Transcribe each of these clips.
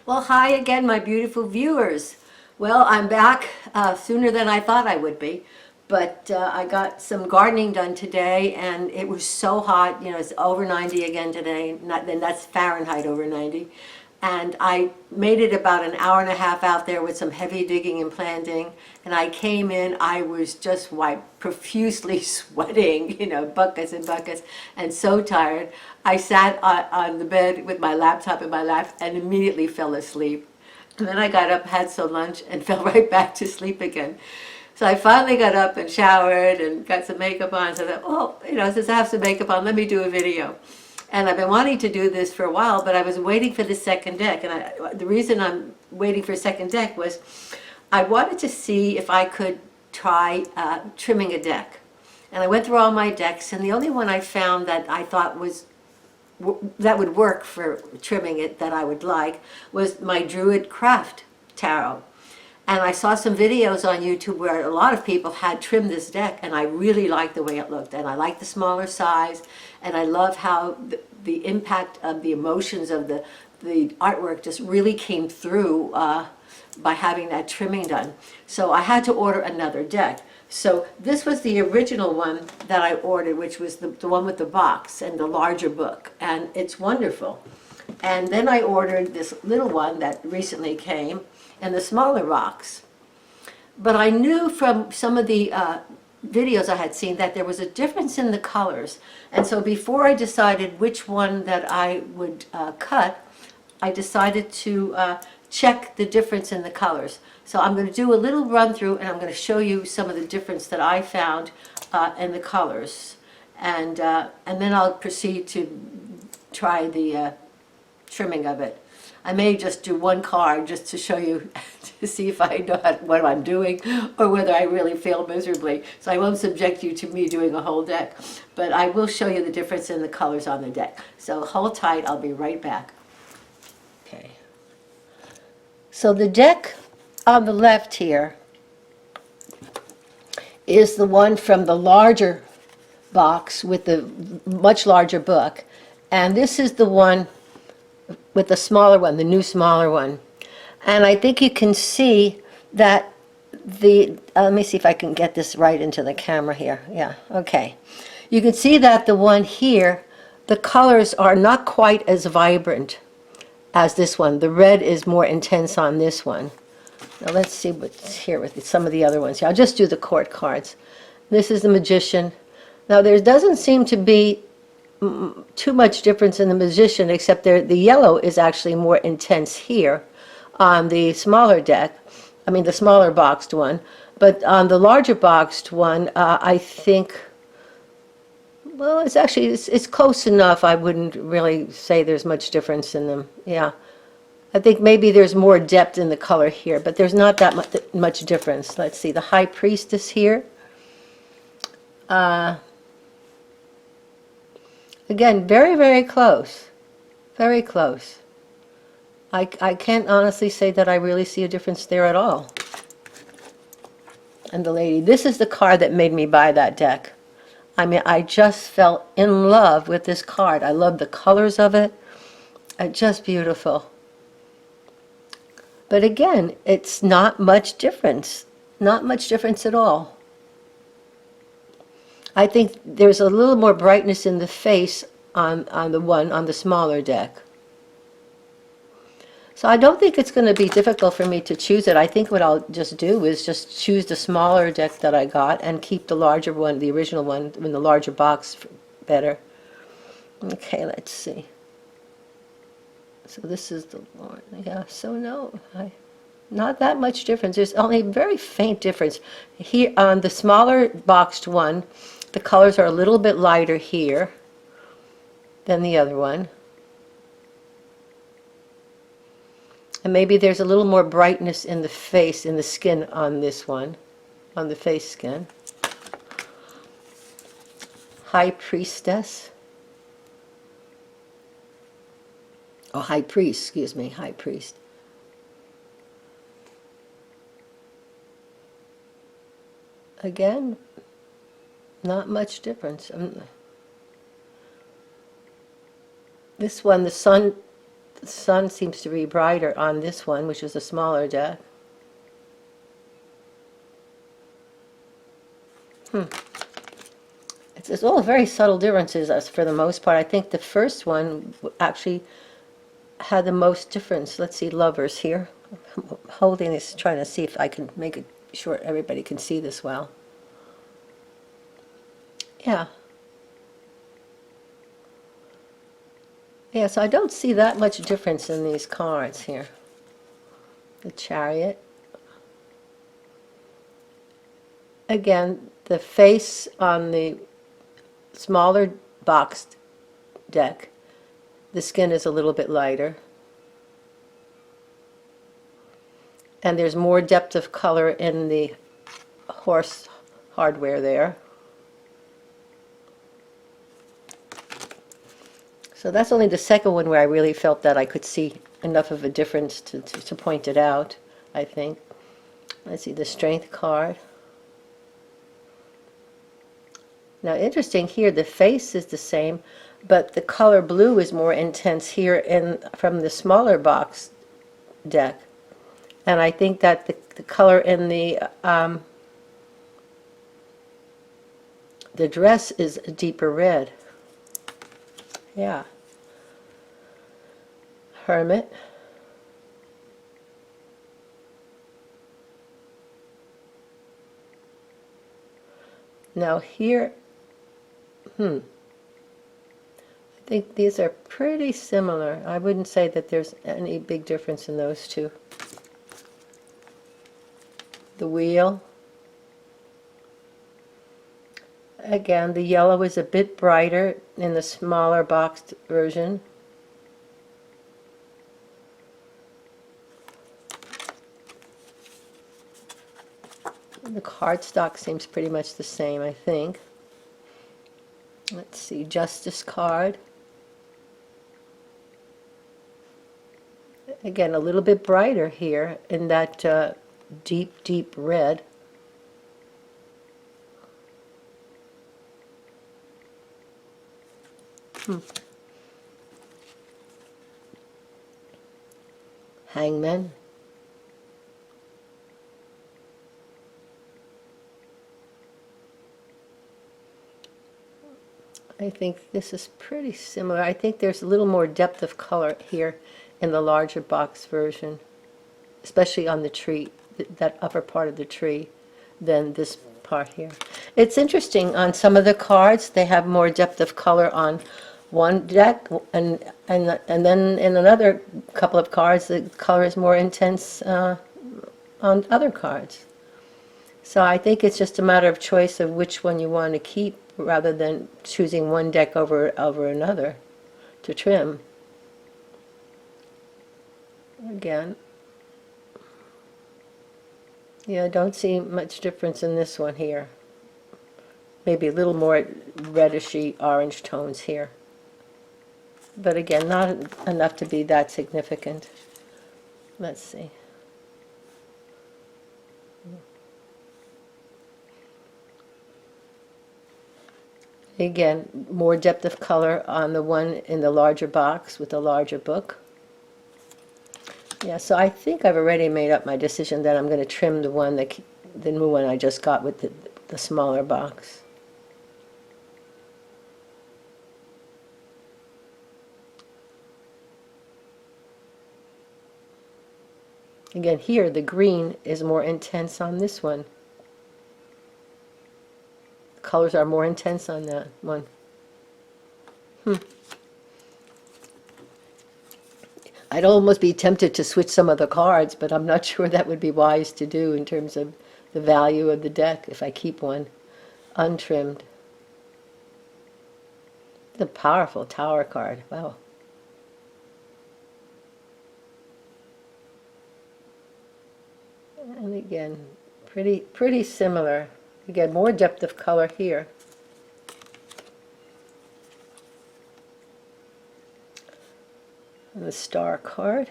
Well, hi again, my beautiful viewers. Well, I'm back sooner than I thought I would be, but I got some gardening done today, and it was so hot. You know, it's over 90 again today. Then that's Fahrenheit over 90. And I made it about an hour and a half out there with some heavy digging and planting. And I came in, I was just profusely sweating, you know, buckets and buckets, and so tired. I sat on the bed with my laptop in my lap and immediately fell asleep. And then I got up, had some lunch, and fell right back to sleep again. So I finally got up and showered and got some makeup on. So I thought, oh, you know, since I have some makeup on, let me do a video. And I've been wanting to do this for a while, but I was waiting for the second deck. And the reason I'm waiting for a second deck was I wanted to see if I could try trimming a deck. And I went through all my decks, and the only one I found that I thought that would work for trimming it, that I would like, was my Druid Craft tarot. And I saw some videos on YouTube where a lot of people had trimmed this deck, and I really liked the way it looked. And I like the smaller size, and I love how the impact of the emotions of the artwork just really came through by having that trimming done. So I had to order another deck. So this was the original one that I ordered, which was the one with the box and the larger book, and it's wonderful. And then I ordered this little one that recently came in the smaller box. But I knew from some of the videos I had seen that there was a difference in the colors. And so before I decided which one that I would cut, I decided to check the difference in the colors. So I'm going to do a little run through, and I'm going to show you some of the difference that I found in the colors. And then I'll proceed to try the trimming of it. I may just do one card just to show you, to see if I know what I'm doing or whether I really fail miserably. So I won't subject you to me doing a whole deck, but I will show you the difference in the colors on the deck. So hold tight, I'll be right back. Okay. So the deck on the left here is the one from the larger box with the much larger book, and this is the one with the smaller one, the new smaller one. And I think you can see that let me see if I can get this right into the camera here. Yeah, okay. You can see that the one here, the colors are not quite as vibrant as this one. The red is more intense on this one. Now let's see what's here with some of the other ones. I'll just do the court cards. This is the Magician. Now there doesn't seem to be too much difference in the Magician, except the yellow is actually more intense here on the smaller deck. I mean the smaller boxed one. But on the larger boxed one, I think, well, it's actually, it's close enough. I wouldn't really say there's much difference in them. Yeah. I think maybe there's more depth in the color here, but there's not that much difference. Let's see, the High Priestess here. Again, very, very close. Very close. I can't honestly say that I really see a difference there at all. And the Lady. This is the card that made me buy that deck. I mean, I just fell in love with this card. I love the colors of it. Just beautiful. But again, it's not much difference. Not much difference at all. I think there's a little more brightness in the face on the smaller deck. So I don't think it's going to be difficult for me to choose it. I think what I'll just do is just choose the smaller deck that I got and keep the larger one, the original one, in the larger box better. Okay, let's see. So this is the Lord. Yeah, so no, not that much difference. There's only a very faint difference. Here on the smaller boxed one, the colors are a little bit lighter here than the other one. And maybe there's a little more brightness in the face, in the skin on this one, on the face skin. High Priestess. Oh, High Priest, excuse me, High Priest. Again, not much difference. This one, the sun seems to be brighter on this one, which is a smaller deck. It's all very subtle differences as for the most part. I think the first one actually had the most difference. Let's see, lovers here. I'm holding this, trying to see if I can make it sure everybody can see this well. Yeah. Yeah, so I don't see that much difference in these cards here. The Chariot. Again, the face on the smaller boxed deck, the skin is a little bit lighter. And there's more depth of color in the horse hardware there. So that's only the second one where I really felt that I could see enough of a difference to point it out, I think. Let's see, the Strength card. Now, interesting here, the face is the same, but the color blue is more intense here from the smaller box deck. And I think that the color in the dress is a deeper red. Yeah. Hermit. Now here, I think these are pretty similar. I wouldn't say that there's any big difference in those two. The Wheel. Again, the yellow is a bit brighter in the smaller boxed version. The cardstock seems pretty much the same, I think. Let's see, Justice card. Again, a little bit brighter here in that deep, deep red. Hangman. I think this is pretty similar. I think there's a little more depth of color here in the larger box version, especially on the tree, that upper part of the tree, than this part here. It's interesting, on some of the cards they have more depth of color on one deck, and then in another couple of cards the color is more intense on other cards. So I think it's just a matter of choice of which one you want to keep, rather than choosing one deck over another to trim. Again, yeah, I don't see much difference in this one here. Maybe a little more reddishy orange tones here. But again, not enough to be that significant. Let's see. Again, more depth of color on the one in the larger box with the larger book. Yeah, so I think I've already made up my decision that I'm going to trim the one the new one I just got with the smaller box. Again, here the green is more intense on this one. Colors are more intense on that one. I'd almost be tempted to switch some of the cards, but I'm not sure that would be wise to do in terms of the value of the deck if I keep one untrimmed. The powerful Tower card. Wow. And again, pretty similar. Again, more depth of color here. And the Star card.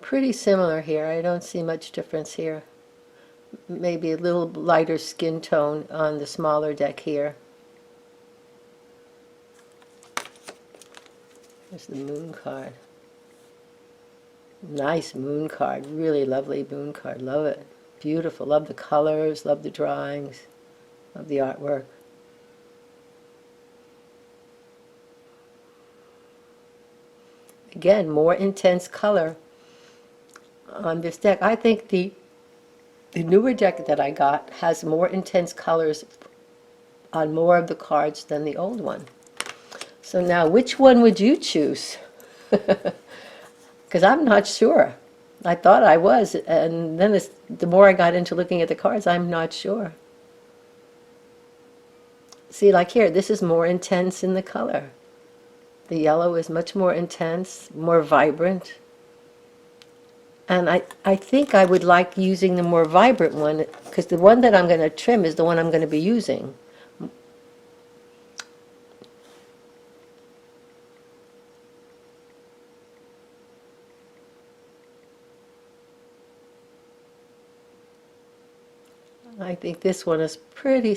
Pretty similar here. I don't see much difference here. maybe a little lighter skin tone on the smaller deck here. There's the moon card. Nice moon card, really lovely moon card, love it. Beautiful, love the colors, love the drawings, love the artwork. Again, more intense color on this deck. I think the newer deck that I got has more intense colors on more of the cards than the old one. So now, which one would you choose? Because I'm not sure. I thought I was, and then the more I got into looking at the cards, I'm not sure. See, like here, this is more intense in the color. The yellow is much more intense, more vibrant. And I think I would like using the more vibrant one, because the one that I'm going to trim is the one I'm going to be using. I think this one is pretty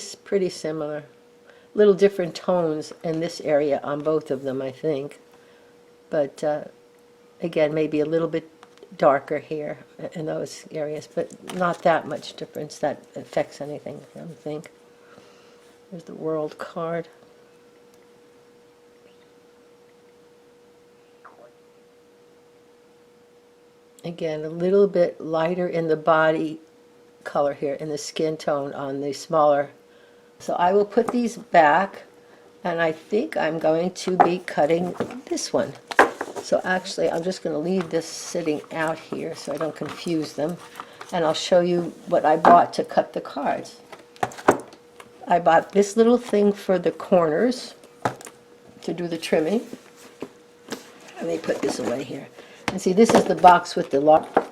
similar. Little different tones in this area on both of them, I think. But again, maybe a little bit darker here in those areas, but not that much difference that affects anything, I don't think. There's the World card. Again, a little bit lighter in the body color here, in the skin tone on the smaller. So I will put these back, and I think I'm going to be cutting this one. So actually, I'm just going to leave this sitting out here so I don't confuse them. And I'll show you what I bought to cut the cards. I bought this little thing for the corners to do the trimming. Let me put this away here. And see, this is the box with the lock.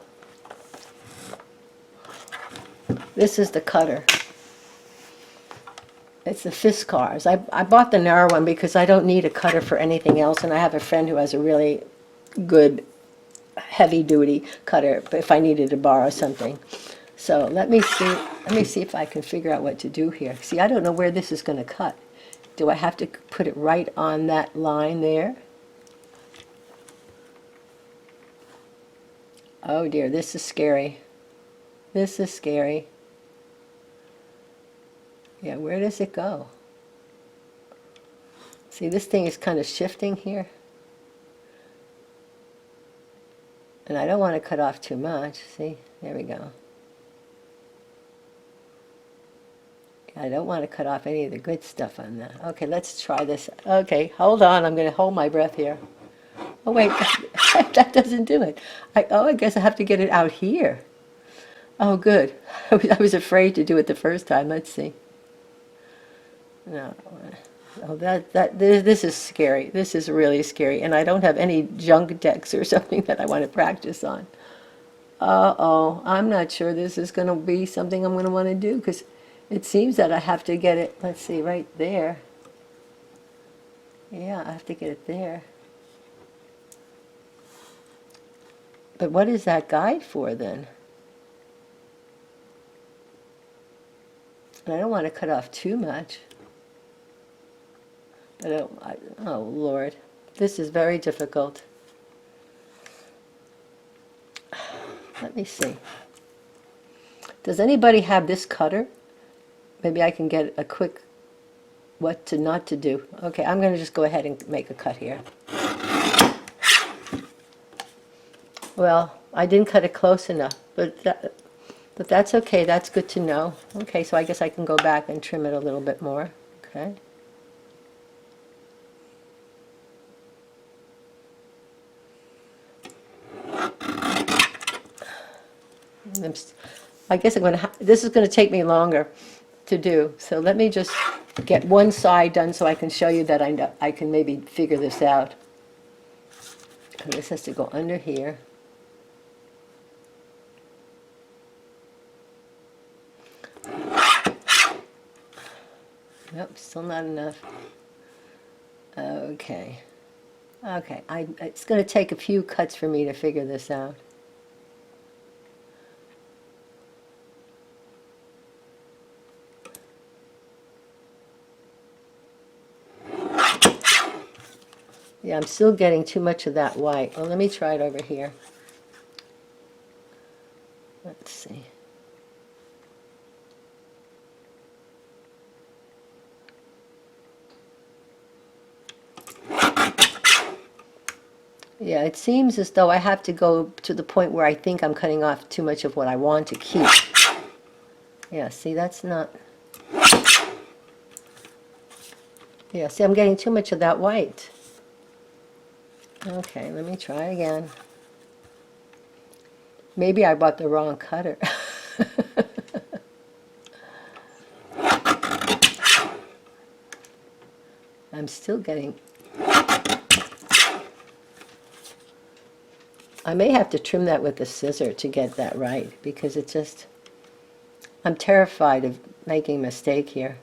This is the cutter. It's the Fiskars. I bought the narrow one because I don't need a cutter for anything else, and I have a friend who has a really good heavy-duty cutter if I needed to borrow something. So let me see if I can figure out what to do here. See, I don't know where this is going to cut. Do I have to put it right on that line there? Oh dear, this is scary. This is scary. Yeah, where does it go? See, this thing is kind of shifting here. And I don't want to cut off too much. See, there we go. I don't want to cut off any of the good stuff on that. Okay, let's try this. Okay, hold on. I'm going to hold my breath here. Oh, wait, that doesn't do it. I guess I have to get it out here. Oh, good. I was afraid to do it the first time. Let's see. No. Oh, this is scary. This is really scary. And I don't have any junk decks or something that I want to practice on. Uh-oh. I'm not sure this is going to be something I'm going to want to do, because it seems that I have to get it, let's see, right there. Yeah, I have to get it there. But what is that guide for then? And I don't want to cut off too much. But oh, Lord. This is very difficult. Let me see. Does anybody have this cutter? Maybe I can get a quick what to not to do. Okay, I'm going to just go ahead and make a cut here. Well, I didn't cut it close enough, but that's okay. That's good to know. Okay, so I guess I can go back and trim it a little bit more. Okay. I guess this is going to take me longer to do. So let me just get one side done so I can show you that I can maybe figure this out. And this has to go under here. Nope, still not enough. Okay. Okay, it's going to take a few cuts for me to figure this out. Yeah, I'm still getting too much of that white. Well, let me try it over here. Let's see. Yeah, it seems as though I have to go to the point where I think I'm cutting off too much of what I want to keep. Yeah, see, that's not... Yeah, see, I'm getting too much of that white. Okay, let me try again. Maybe I bought the wrong cutter. I'm still getting... I may have to trim that with a scissor to get that right, because it's just... I'm terrified of making a mistake here.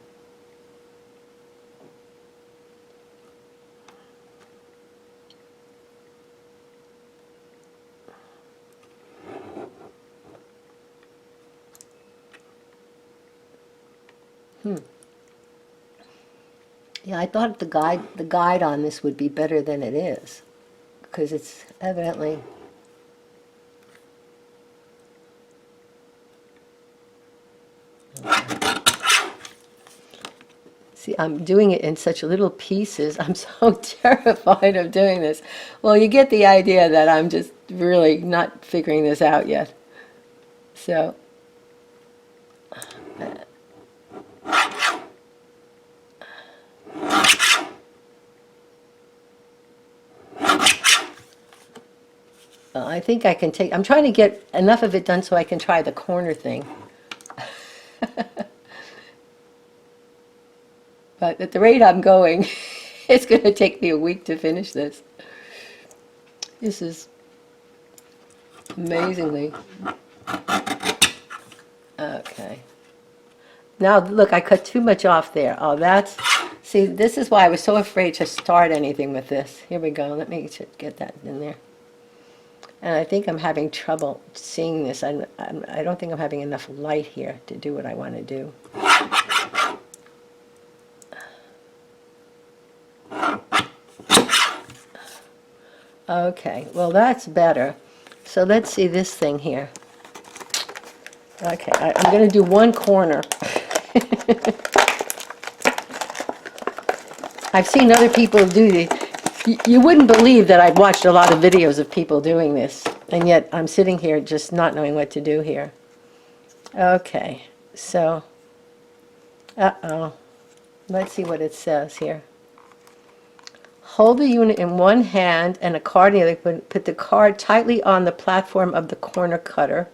Yeah, I thought the guide on this would be better than it is, because it's evidently... See, I'm doing it in such little pieces. I'm so terrified of doing this. Well, you get the idea that I'm just really not figuring this out yet. So, I think I can take... I'm trying to get enough of it done so I can try the corner thing. But at the rate I'm going, it's going to take me a week to finish this. This is amazingly... Okay. Now, look, I cut too much off there. Oh, that's... See, this is why I was so afraid to start anything with this. Here we go. Let me get that in there. And I think I'm having trouble seeing this. I don't think I'm having enough light here to do what I want to do. Okay, well that's better. So let's see this thing here. Okay, I'm going to do one corner. I've seen other people do this. You wouldn't believe that I've watched a lot of videos of people doing this, and yet I'm sitting here just not knowing what to do here. Okay, so, let's see what it says here. Hold the unit in one hand and a card in the other. Put the card tightly on the platform of the corner cutter.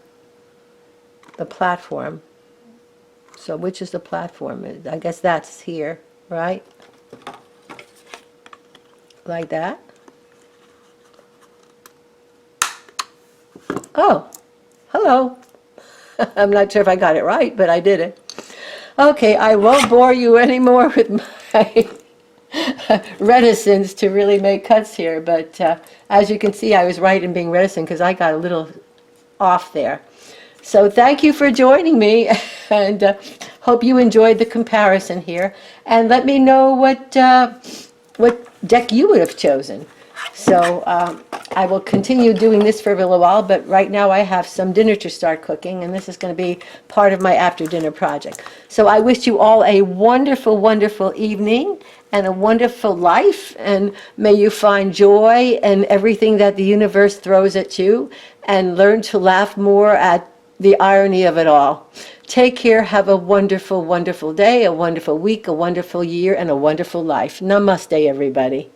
The platform. So which is the platform? I guess that's here, right? Like that. Oh, hello. I'm not sure if I got it right, but I did it. Okay, I won't bore you anymore with my reticence to really make cuts here, but as you can see, I was right in being reticent because I got a little off there. So thank you for joining me, and hope you enjoyed the comparison here. And let me know what deck you would have chosen. So I will continue doing this for a little while, but right now I have some dinner to start cooking, and this is going to be part of my after-dinner project. So I wish you all a wonderful, wonderful evening and a wonderful life, and may you find joy in everything that the universe throws at you, and learn to laugh more at the irony of it all. Take care, have a wonderful, wonderful day, a wonderful week, a wonderful year, and a wonderful life. Namaste, everybody.